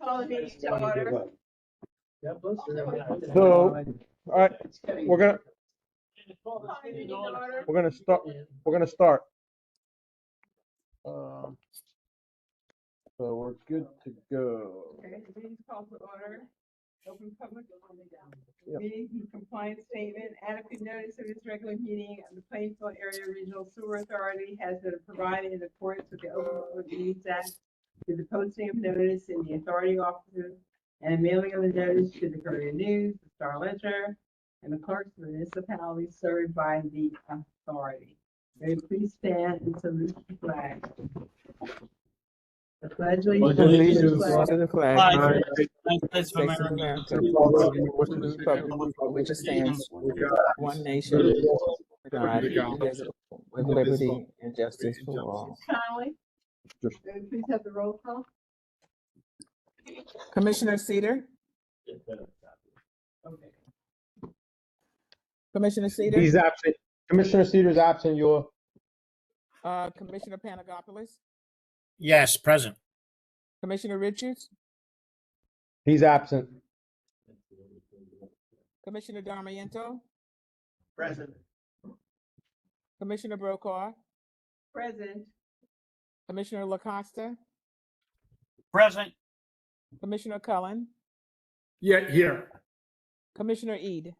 Call the meeting to order. So, all right, we're gonna start. We're gonna start. So we're good to go. Okay, the meeting's called to order. Open public Yep. meeting compliance statement. Adequate notice of this regular meeting of the Plainfield Area Regional Sewer Authority has been provided in accordance with the Open Public Meetings Act through the posting of notice in the authority offices and mailing of the notice to the Courier News, the Star Ledger, and the clerks of the municipalities served by the authority. May you please stand and salute the flag. The pledge allegiance to the flag, United States of America, which stands one nation, God, indivisible, with liberty and justice for all. Connolly, Just- may we please have the roll call? Commissioner Cedar? Okay. Commissioner Cedar? He's absent. Commissioner Cedar's absent. You're Commissioner Panagopoulos? Yes, present. Commissioner Richards? he's absent. Commissioner Darmiento? Present. Commissioner Brokaw? Present. Commissioner LaCosta? Present. Commissioner Cullen? Yeah, here. Commissioner Ede?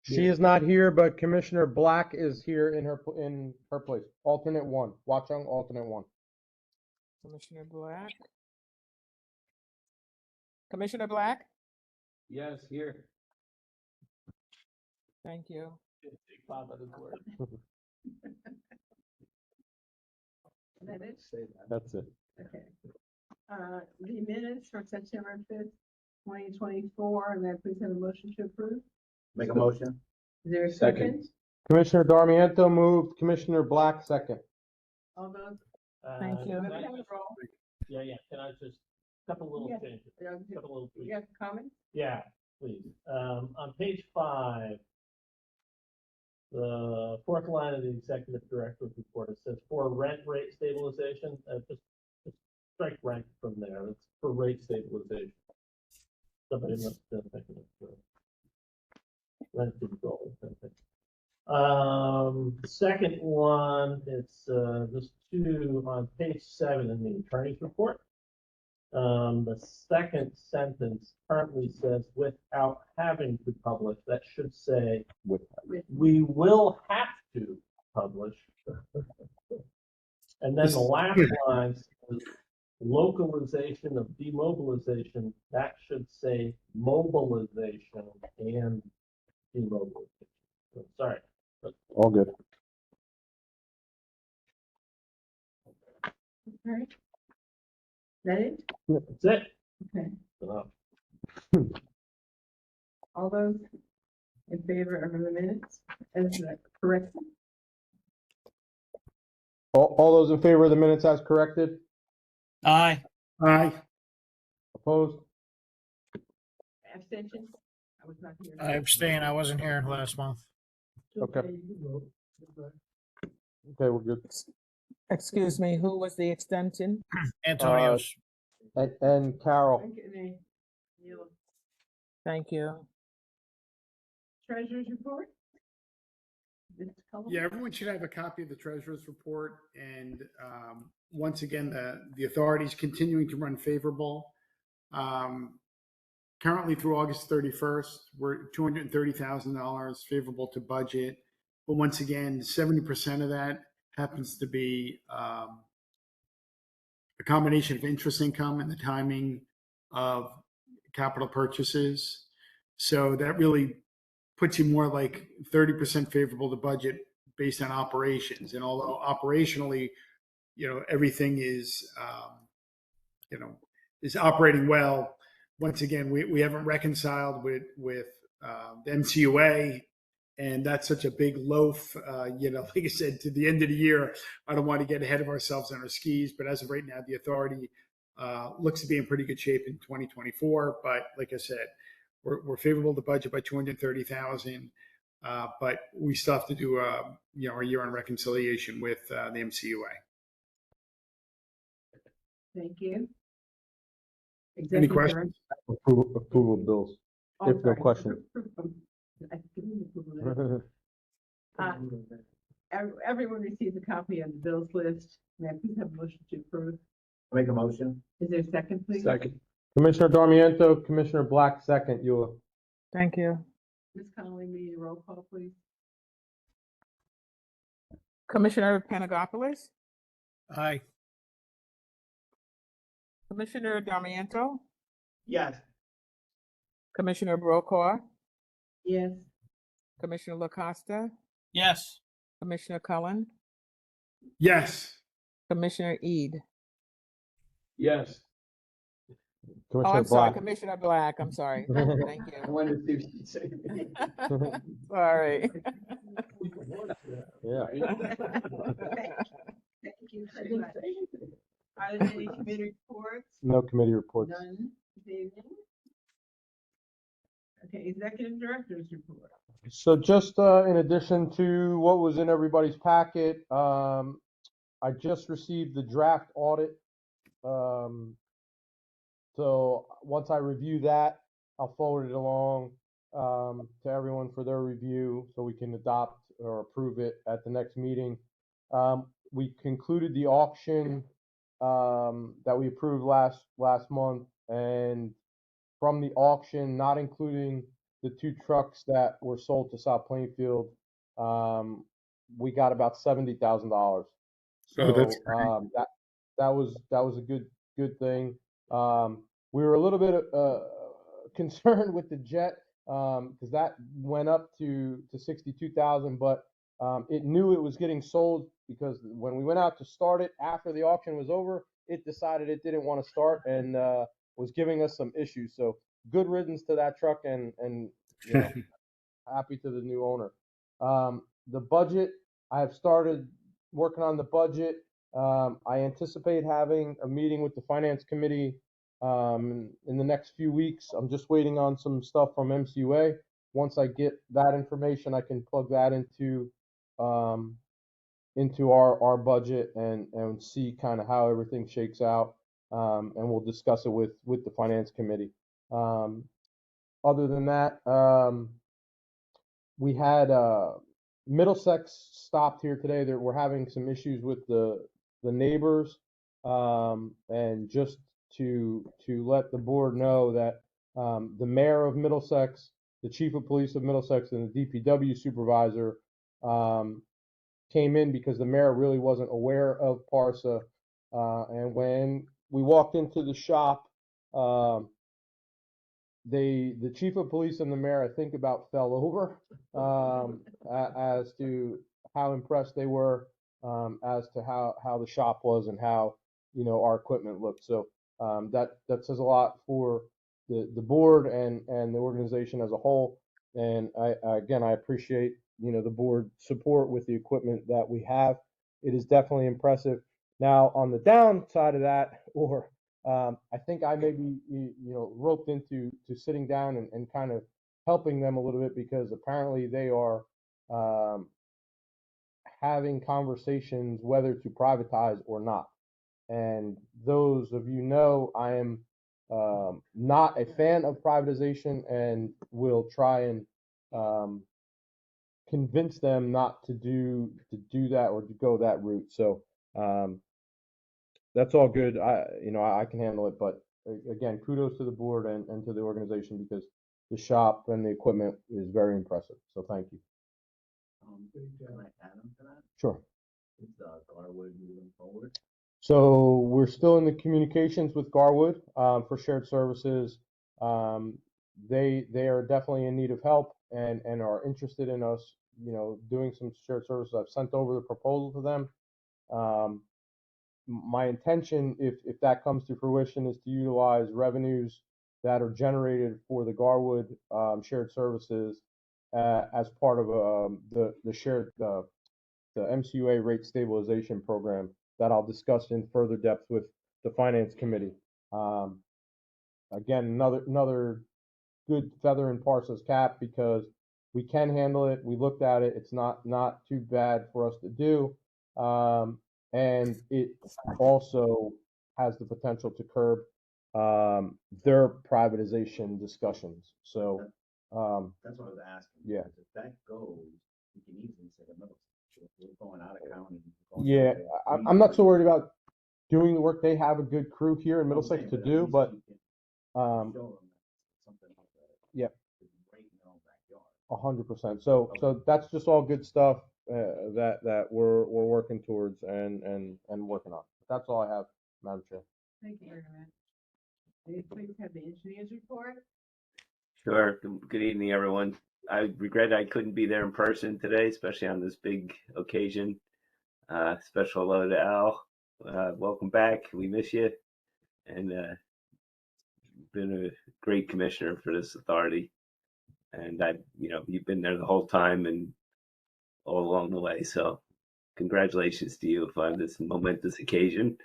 She is not here, but Commissioner Black is here in her place. Alternate one. Watchung, alternate one. Commissioner Black? Commissioner Black? Yes, here. Thank you. That it? That's it. Okay. The minutes for September 5th, 2024, and then please have a motion to approve. Make a motion. Is there a Second. second? Commissioner Darmiento moved. Commissioner Black second. All those? Thank you. Can I have a roll? Yeah, can I just, couple little Yes. changes, couple little You tweaks. have comments? Yeah, please. On page 5, the fourth line of the executive director's report, it says for rent rate stabilization, just strike rent from there, it's for rate stabilization. Somebody must have been thinking of rent control. Second one, it's just 2 on page 7 in the attorney's report. The second sentence currently says without having to publish. That should say we will have to publish. And then the last line says localization of demobilization. That should say mobilization and demobilization. So, sorry. All good. Okay. That it? That's it. Okay. Uh, All those in favor of the minutes as corrected? All those in favor of the minutes as corrected? Aye. Aye. Opposed? Abstentions? I was not here. I abstain. I wasn't here last month. Okay. Okay, we're good. Excuse me, who was the extension? Antonio's. And Carol. Okay, Neil. Thank you. Treasurer's report? Mr. Cullen? Yeah, everyone should have a copy of the treasurer's report. And once again, the authority is continuing to run favorable. Currently through August 31st, we're $230,000 favorable to budget. But once again, 70% of that happens to be a combination of interest income and the timing of capital purchases. So that really puts you more like 30% favorable to budget based on operations. And although operationally, everything is, is operating well. Once again, we haven't reconciled with the MCUA, and that's such a big loaf. Like I said, to the end of the year, I don't want to get ahead of ourselves on our skis. But as of right now, the authority looks to be in pretty good shape in 2024. But like I said, we're favorable to budget by $230,000, but we still have to do our year-end reconciliation with the MCUA. Thank you. Executive questions? director. Approval of bills. Oh, If no sorry. questions. I didn't approve of that. Everyone received a copy of the bills list. May I please have a motion to approve? Make a motion. Is there a second, please? Second. Commissioner Darmiento, Commissioner Black, second. Eula. Thank you. Ms. Connolly, we need a roll call, please. Commissioner Panagopoulos, Aye. Commissioner Damiento, Yes. Commissioner Brokaw, Yes. Commissioner LaCosta, Yes. Commissioner Cullen, Yes. Commissioner Ede. Yes. Oh, Commissioner I'm sorry, Black. Commissioner Black. I'm sorry. Thank I you. wanted to see what you'd say. Sorry. Yeah. Thank you very much. Are there any committee reports? No committee reports. None this evening. Okay, executive director's report. So just in addition to what was in everybody's packet, I just received the draft audit. So once I review that, I'll forward it along to everyone for their review so we can adopt or approve it at the next meeting. We concluded the auction that we approved last month, and from the auction, not including the 2 trucks that were sold to South Plainfield, we got about $70,000. So Oh, that's that was a good thing. We were a little bit concerned with the jet because that went up to 62,000, but it knew it was getting sold because when we went out to start it after the auction was over, it decided it didn't want to start and was giving us some issues. So good riddance to that truck and you know, happy to the new owner. The budget, I have started working on the budget. I anticipate having a meeting with the finance committee in the next few weeks. I'm just waiting on some stuff from MCUA. Once I get that information, I can plug that into our budget and see kind of how everything shakes out. And we'll discuss it with the finance committee. Other than that, we had Middlesex stopped here today. We're having some issues with the neighbors, and just to let the board know that the mayor of Middlesex, the chief of police of Middlesex, and the DPW supervisor came in because the mayor really wasn't aware of Parsa, and when we walked into the shop, the chief of police and the mayor, I think, about fell over as to how impressed they were as to how the shop was and how our equipment looked. So that says a lot for the board and the organization as a whole. And I appreciate the board support with the equipment that we have. It is definitely impressive. Now on the downside of that, or I think I may be, roped into sitting down and kind of helping them a little bit because apparently they are having conversations whether to privatize or not. And those of I am not a fan of privatization and will try and convince them not to do that or to go that route. So that's all good. I can handle it, but again, kudos to the board and to the organization because the shop and the equipment is very impressive. So thank you. Can I add on to that? Sure. Is Garwood moving forward? So we're still in the communications with Garwood for shared services. They are definitely in need of help and are interested in us, doing some shared services. I've sent over the proposal to them. My intention, if that comes to fruition, is to utilize revenues that are generated for the Garwood shared services as part of the shared the MCUA rate stabilization program that I'll discuss in further depth with the finance committee. Again, another good feather in Parsa's cap because we can handle it. We looked at it. It's not too bad for us to do. And it also has the potential to curb their privatization discussions. So, That's what I was asking. Yeah. because If that goes, you can easily say the middle. If we're going out of county. we're going yeah, out I'm not so worried about doing the work. They have a good crew here in Middlesex to at do, least but, you can um, show them that something like that. yeah. Right in their own backyard. 100%. So that's just all good stuff that we're working towards and working on. That's all I have, Madam Chair. Thank you very much. May we please have the engineer's report? Sure. Good evening, everyone. I regret I couldn't be there in person today, especially on this big occasion. Special hello to Al. Welcome back. We miss you. And been a great commissioner for this authority. And you've been there the whole time and all along the way. So congratulations to you on this momentous occasion.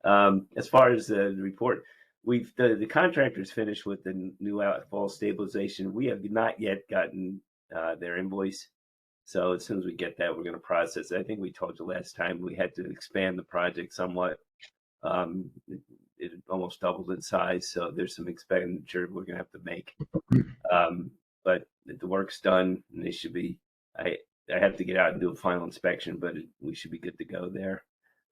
As far as the report, the contractors finished with the new outfall stabilization. We have not yet gotten their invoice. So as soon as we get that, we're going to process it. I think we told you last time we had to expand the project somewhat. It almost doubled in size, so there's some expenditure we're going to have to make. But the work's done, and they should be. I have to get out and do a final inspection, but we should be good to go there.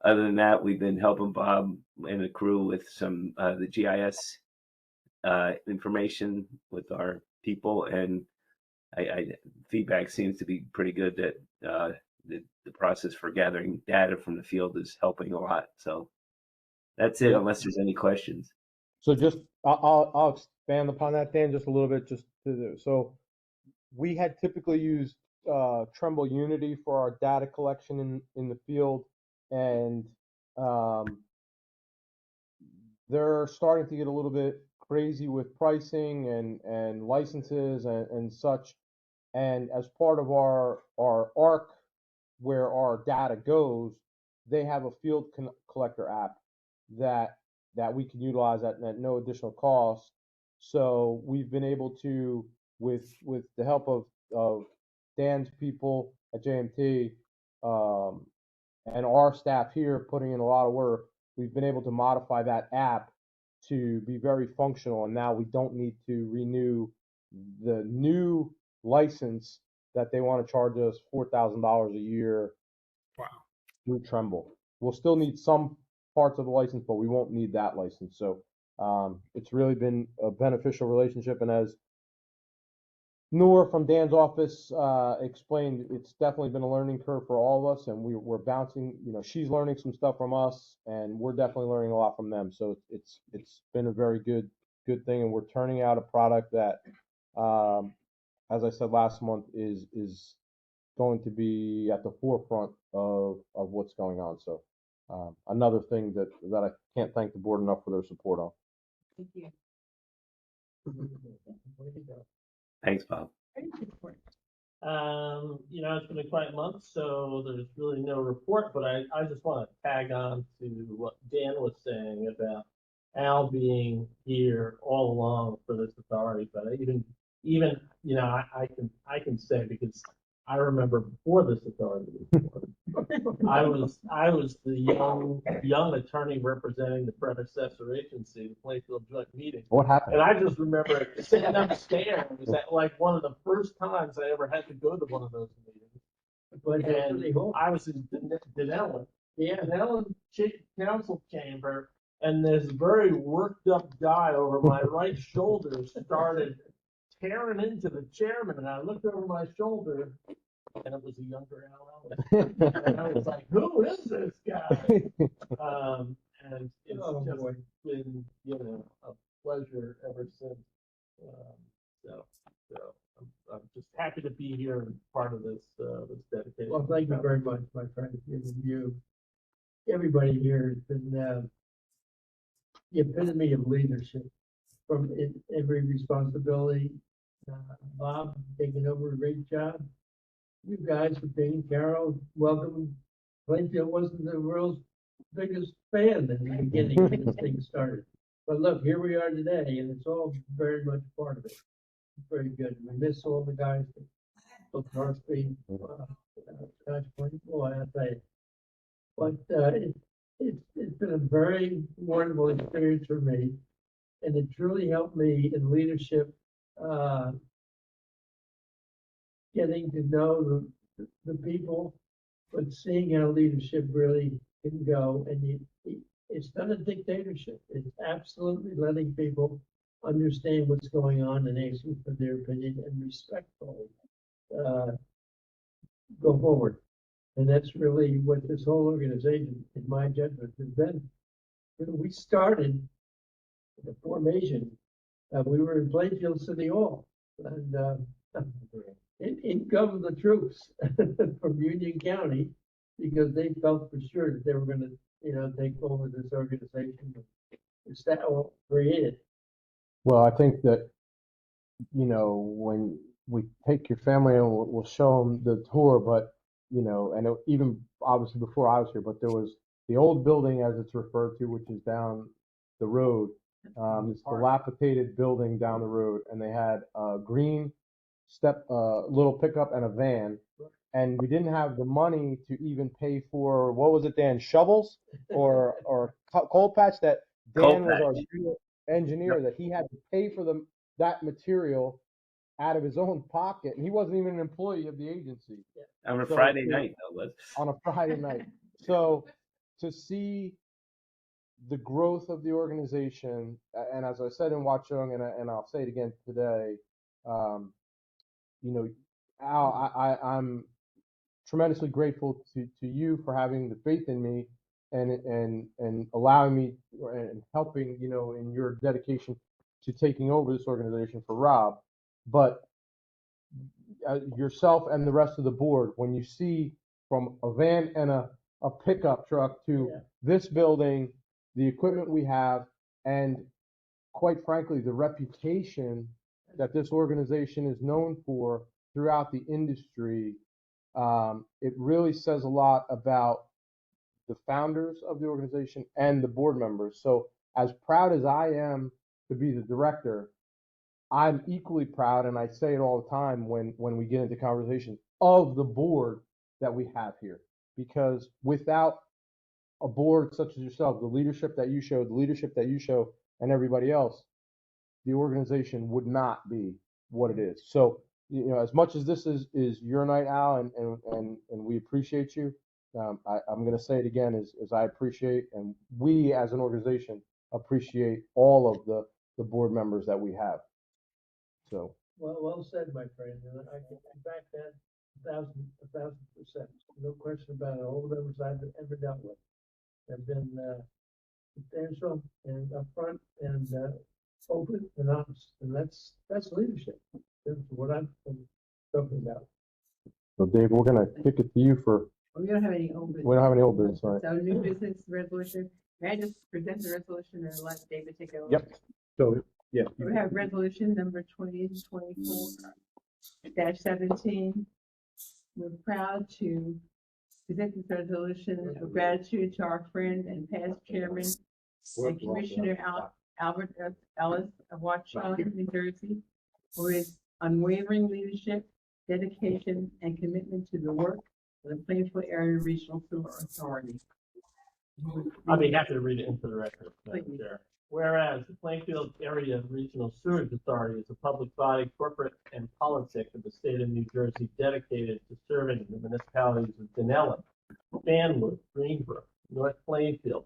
Other than that, we've been helping Bob and the crew with some the GIS information with our people, and feedback seems to be pretty good that the process for gathering data from the field is helping a lot. So that's it, unless there's any questions. So just I'll expand upon that, Dan, just a little bit. So we had typically used Trimble Unity for our data collection in the field, and they're starting to get a little bit crazy with pricing and licenses and such. And as part of our ARC, where our data goes, they have a field collector app that we can utilize at no additional cost. So we've been able to, with the help of Dan's people at JMT, and our staff here putting in a lot of work, we've been able to modify that app to be very functional. And now we don't need to renew the new license that they want to charge us $4,000 a year. Wow. Through Trimble. We'll still need some parts of the license, but we won't need that license. So it's really been a beneficial relationship. And as Noor from Dan's office explained, it's definitely been a learning curve for all of us, and we're bouncing. She's learning some stuff from us, and we're definitely learning a lot from them. So it's been a very good thing, and we're turning out a product that, as I said last month, is going to be at the forefront of what's going on. So another thing that I can't thank the board enough for their support on. Thank you. Thanks, Bob. It's been a quiet month, so there's really no report, but I just want to tag on to what Dan was saying about Al being here all along for this authority. But even I can say, because I remember before this authority was formed, I was the young attorney representing the predecessor agency, the Plainfield Joint Meeting. What happened? And I just remember sitting upstairs. That like one of the first times I ever had to go to one of those meetings. And I was in Denellen, Council Chamber, and this very worked up guy over my right shoulder started tearing into the chairman, and I looked over my shoulder, and it was a younger Al Ellis. And I was like, "Who is this guy?" And it's just been, a pleasure ever since. So I'm just happy to be here and part of this dedication. Well, thank you very much, my friend. You, everybody here has been the epitome of leadership from every responsibility. Bob taking over a great job. You guys for being Carol, welcome. Plainfield wasn't the world's biggest fan in the beginning when this thing started. But look, here we are today, and it's all very much part of it. Very good. We miss all the guys that took our speed. Gosh, boy, I tell you. But it's been a very wonderful experience for me. and it truly helped me in leadership, uh, getting to know the people, but seeing how leadership really can go. And it's not a dictatorship. It's absolutely letting people understand what's going on and asking for their opinion and respectfully uh, go forward. And that's really what this whole organization, in my judgment, has been. We started the formation. We were in Plainfield City Hall, and in come the troops from Union County because they felt for sure that they were going to, take over this organization. It's that all created. Well, I think that, when we take your family and we'll show them the tour, but, and even obviously before I was here, but there was the old building as it's referred to, which is down the road. This dilapidated building down the road, and they had a green little pickup and a van. And we didn't have the money to even pay for, what was it, Dan, shovels or coal patch that Dan was our engineer, that he had to pay for that material out of his own pocket, and he wasn't even an employee of the agency. On a Friday night, though, on a Friday night. So to see the growth of the organization, and as I said in Watchung, and I'll say it again today, Al, I'm tremendously grateful to you for having the faith in me and allowing me and helping, in your dedication to taking over this organization for Rob. But yourself and the rest of the board, when you see from a van and a pickup truck to this building, the equipment we have, and quite frankly, the reputation that this organization is known for throughout the industry, it really says a lot about the founders of the organization and the board members. So as proud as I am to be the director, I'm equally proud, and I say it all the time when we get into conversation, of the board that we have here. Because without a board such as yourself, the leadership that you show, and everybody else, the organization would not be what it is. So, as much as this is your night, Al, and we appreciate you, I'm going to say it again, is I appreciate, and we as an organization appreciate all of the board members that we have. So. Well said, my friend. And I can back that 1,000%. No question about it. All the members I've ever dealt with have been substantial and upfront and open and honest, and that's leadership. That's what I'm talking about. So, Dave, we're gonna kick it to you for. We don't have any old business. We don't have any old business, right? So new business resolution. May I just present the resolution and let David take over? Yep. So, yeah. We have resolution number 2024-17. We're proud to present this resolution of gratitude to our friend and past chairman and Commissioner Albert F. Ellis of Watchung, New Jersey, for his unwavering leadership, dedication, and commitment to the work of the Plainfield Area Regional Sewer Authority. I'll be happy to read it into the record, Madam Chair. Whereas the Plainfield Area Regional Sewerage Authority is a public body, corporate and politic of the state of New Jersey dedicated to serving the municipalities of Denellen, Fanwood, Greenbrook, North Plainfield,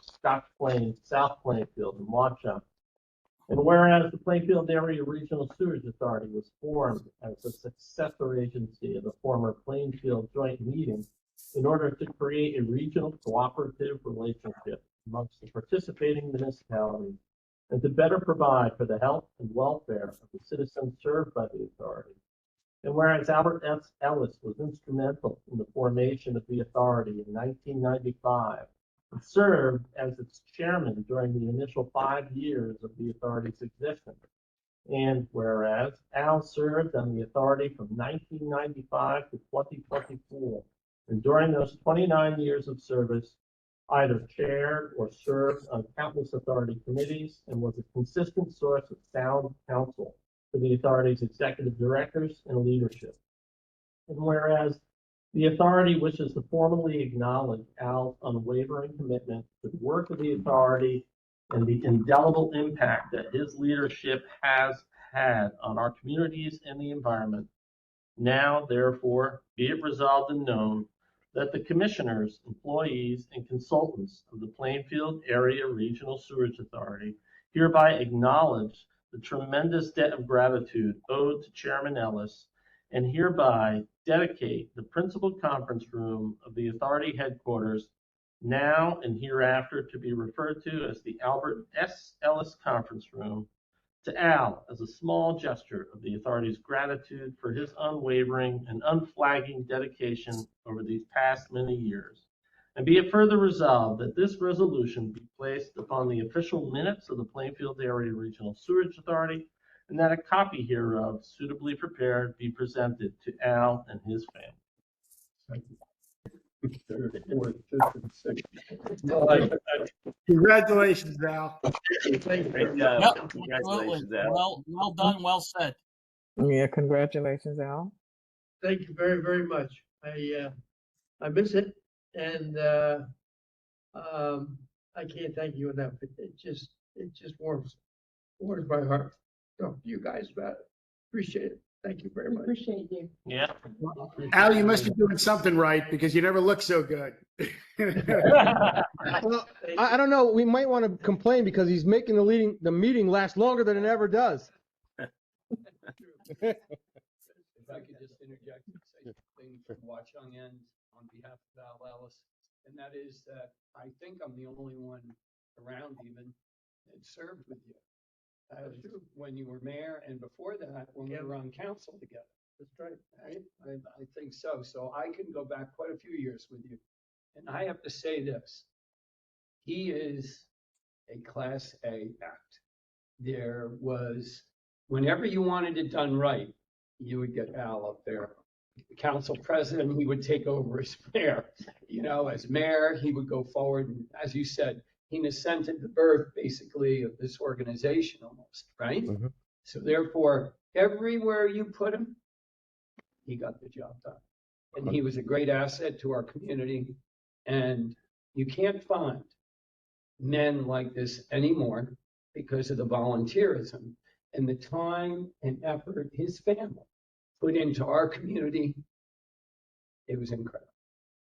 Scotch Plains, South Plainfield, and Watchung. And whereas the Plainfield Area Regional Sewerage Authority was formed as a successor agency of the former Plainfield Joint Meeting in order to create a regional cooperative relationship amongst the participating municipalities and to better provide for the health and welfare of the citizens served by the authority. And whereas Albert F. Ellis was instrumental in the formation of the authority in 1995 and served as its chairman during the initial 5 years of the authority's existence. And whereas Al served on the authority from 1995 to 2024, and during those 29 years of service, either chaired or served on countless authority committees and was a consistent source of sound counsel for the authority's executive directors and leadership. And whereas the authority wishes to formally acknowledge Al's unwavering commitment to the work of the authority and the indelible impact that his leadership has had on our communities and the environment. Now, therefore, be it resolved and known that the commissioners, employees, and consultants of the Plainfield Area Regional Sewerage Authority hereby acknowledge the tremendous debt of gratitude owed to Chairman Ellis, and hereby dedicate the principal conference room of the authority headquarters, now and hereafter to be referred to as the Albert S. Ellis Conference Room, to Al as a small gesture of the authority's gratitude for his unwavering and unflagging dedication over these past many years. And be it further resolved that this resolution be placed upon the official minutes of the Plainfield Area Regional Sewerage Authority, and that a copy hereof, suitably prepared, be presented to Al and his family. Third, fourth, fifth, and sixth. Congratulations, Al. Great Yep, job. Congratulations, absolutely. Al. Well done, well said. Yeah, congratulations, Al. Thank you very, very much. I miss it, and I can't thank you enough. It just warms my heart. Talk to you guys about it. Appreciate it. Thank you very much. Appreciate you. Yeah. Al, you must be doing something right because you never look so good. Well, I don't know. We might want to complain because he's making the meeting last longer than it ever does. If I could just interject and say something from Watchung End on behalf of Al Ellis, and that is that I think I'm the only one around even that served with you. When you were mayor and before that, when we were on council together. That's right. Right? I think so. So I can go back quite a few years with you. And I have to say this, he is a Class A act. There was, whenever you wanted it done right, you would get Al up there. The council president, he would take over as mayor. You know, as mayor, he would go forward. And as you said, he ascended the birth, basically, of this organization almost, right? Mhm. So therefore, everywhere you put him, he got the job done. And he was a great asset to our community. And you can't find men like this anymore because of the volunteerism and the time and effort his family put into our community. It was incredible.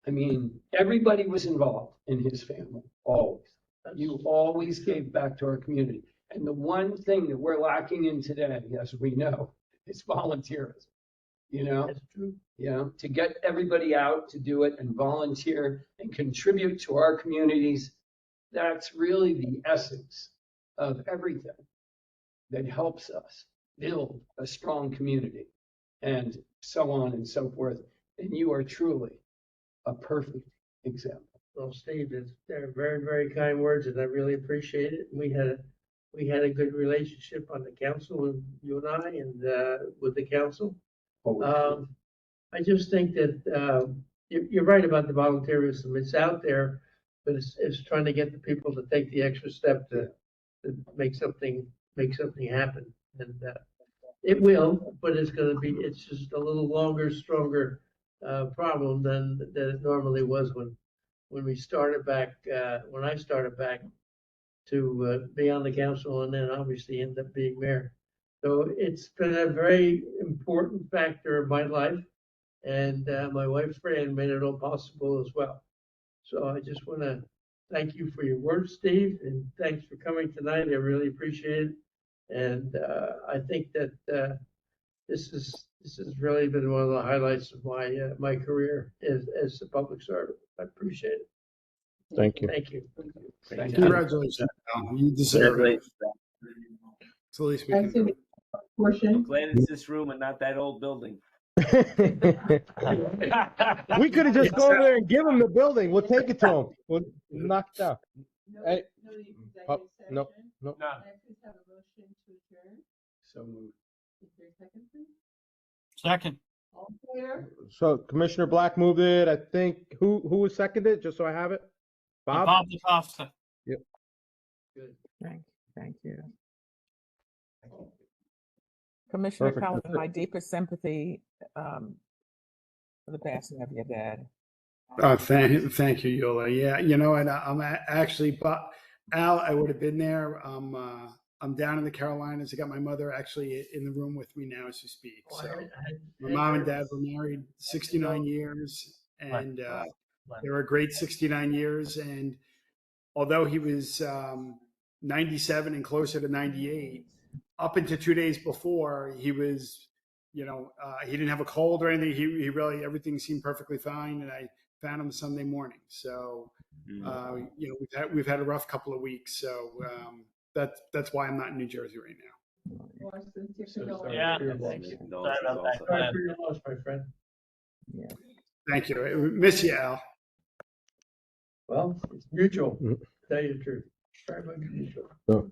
I mean, everybody was involved in his family, always. You always gave back to our community. And the one thing that we're lacking in today, as we know, is volunteerism. You know, That's true. you know, to get everybody out to do it and volunteer and contribute to our communities. That's really the essence of everything that helps us build a strong community and so on and so forth. And you are truly a perfect example. Well, Steve, they're very, very kind words, and I really appreciate it. We had a good relationship on the council, and you and I, and with the council. I just think that you're right about the volunteerism. It's out there, but it's trying to get the people to take the extra step to make something happen. And it will, but it's just a little longer, stronger problem than it normally was when we started back, when I started back to be on the council and then obviously end up being mayor. So it's been a very important factor of my life, and my wife Fran made it all possible as well. So I just want to thank you for your words, Steve, and thanks for coming tonight. I really appreciate it. And I think that this has really been one of the highlights of my career as a public servant. I appreciate it. Thank you. Thank you. Thank you. Congratulations, Al. You deserve it. Congratulations. It's the least we I can see do. the portion. Glad it's this room and not that old building. We could have just gone there and give him the building. We'll take it to him. We'll knock it down. No, Hey. no executive Oh, no, session. no. Can I please have a motion to adjourn? So moved. Is there a second, please? Second. All in favor? So Commissioner Black moved it. I think, who was seconded, just so I have it? Bob? Bob DeCosta. Thank you. Commissioner Perfect. Cullen, my deepest sympathy for the passing of your dad. Thank you, Yola. Yeah, and I'm actually, Al, I would have been there. I'm down in the Carolinas. I got my mother actually in the room with me now as we speak. So my mom and dad were married 69 years, and they were a great 69 years. And although he was 97 and closer to 98, up until 2 days before, he was, he didn't have a cold or anything. He really, everything seemed perfectly fine. And I found him Sunday morning. So, we've had a rough couple of weeks. So that's why I'm not in New Jersey right now. Washington, So typical. sorry Yeah, for your loss. thank you. Condolences Sorry about that. also. Sorry for your loss, my friend. Thank you. I miss you, Al. Well, it's mutual, Mhm. to tell you the truth. Very much mutual. So,